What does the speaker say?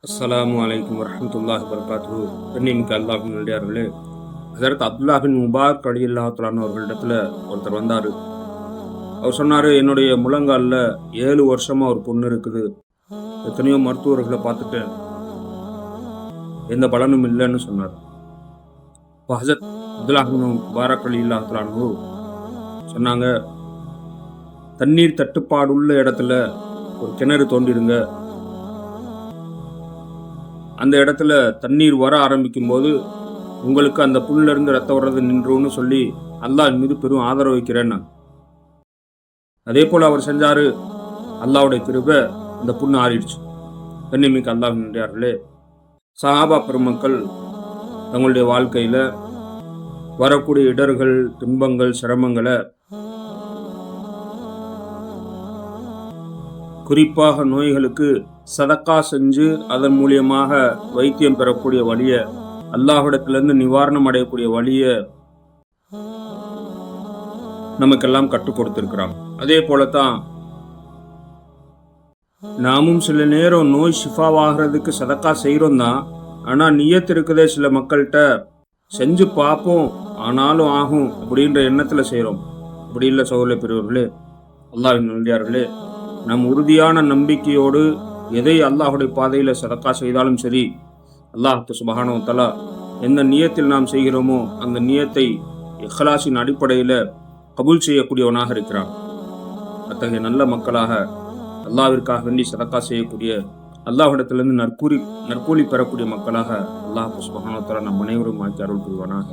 அஸ்ஸலாமு அலைக்கும் வரஹ்மத்துல்லாஹி வபரகாத்துஹு. கண்ணியமிக்க அல்லாஹ்வின் நல்லடியார்களே, ஹஸரத் அப்துல்லாஹ் பின் முபாரக் ரலியல்லாஹு தஆலா அன்ஹு அவர்களிடத்துல ஒருத்தர் வந்தாரு. அவர் சொன்னாரு, என்னுடைய முழங்கால்ல 7 வருஷமா ஒரு புண்ணு இருக்குது. எத்தனையோ மருத்துவர்களை பார்த்துட்டேன், எந்த பலனும் இல்லைன்னு சொன்னார். இப்போ ஹஸரத் அப்துல்லாஹ் பின் முபாரக் ரலியல்லாஹு தஆலா அன்ஹு சொன்னாங்க, தண்ணீர் தட்டுப்பாடுள்ள இடத்துல ஒரு கிணறு தோண்டிடுங்க. அந்த இடத்துல தண்ணீர் வர ஆரம்பிக்கும் போது உங்களுக்கு அந்த புல்ல இருந்து ரத்தம் வர்றது நின்றுன்னு சொல்லி அல்லாஹ் மீது பெரும் ஆதரவு வைக்கிறேன்னு. அதே போல் அவர் செஞ்சாரு. அல்லாஹ்வுடைய கிருபை அந்த புண்ணு ஆறிடுச்சு. கண்ணியமிக்க அல்லாஹ் நன்றியார்களே, சஹாபா பெருமக்கள் தங்களுடைய வாழ்க்கையில் வரக்கூடிய இடர்கள், துன்பங்கள், சிரமங்களை, குறிப்பாக நோய்களுக்கு சதக்கா செஞ்சு அதன் மூலியமாக வைத்தியம் பெறக்கூடிய வழியை, அல்லாஹ்விடத்திலிருந்து நிவாரணம் அடையக்கூடிய வழியை நமக்கெல்லாம் கற்றுக் கொடுத்திருக்கிறாங்க. அதே போலத்தான் நாமும் சில நேரம் நோய் ஷிஃபாவாகிறதுக்கு சதக்கா செய்கிறோம் தான். ஆனால் நியத்து இருக்குதே சில மக்கள்கிட்ட, செஞ்சு பார்ப்போம் ஆனாலும் ஆகும் அப்படின்ற எண்ணத்தில் செய்கிறோம். அப்படி இல்லை சகோதர பெரியவர்களே, அல்லாஹ்வின் நல்லடியார்களே, நம் உறுதியான நம்பிக்கையோடு எதை அல்லாஹுடைய பாதையில் சதக்கா செய்தாலும் சரி, அல்லாஹ் சுப்ஹானஹு வ தஆலா எந்த நியத்தில் நாம் செய்கிறோமோ அந்த நியத்தை இஹ்லாஸின் அடிப்படையில் கபூல் செய்யக்கூடியவனாக இருக்கிறான். அத்தகைய நல்ல மக்களாக அல்லாஹ்விற்காக வேண்டி சதக்கா செய்யக்கூடிய, அல்லாஹ்விடத்திலிருந்து நற்கூலி பெறக்கூடிய மக்களாக அல்லாஹ் சுப்ஹானஹு வ தஆலா நம் அனைவரும் ஆக்கி அருள் புரிவானாக.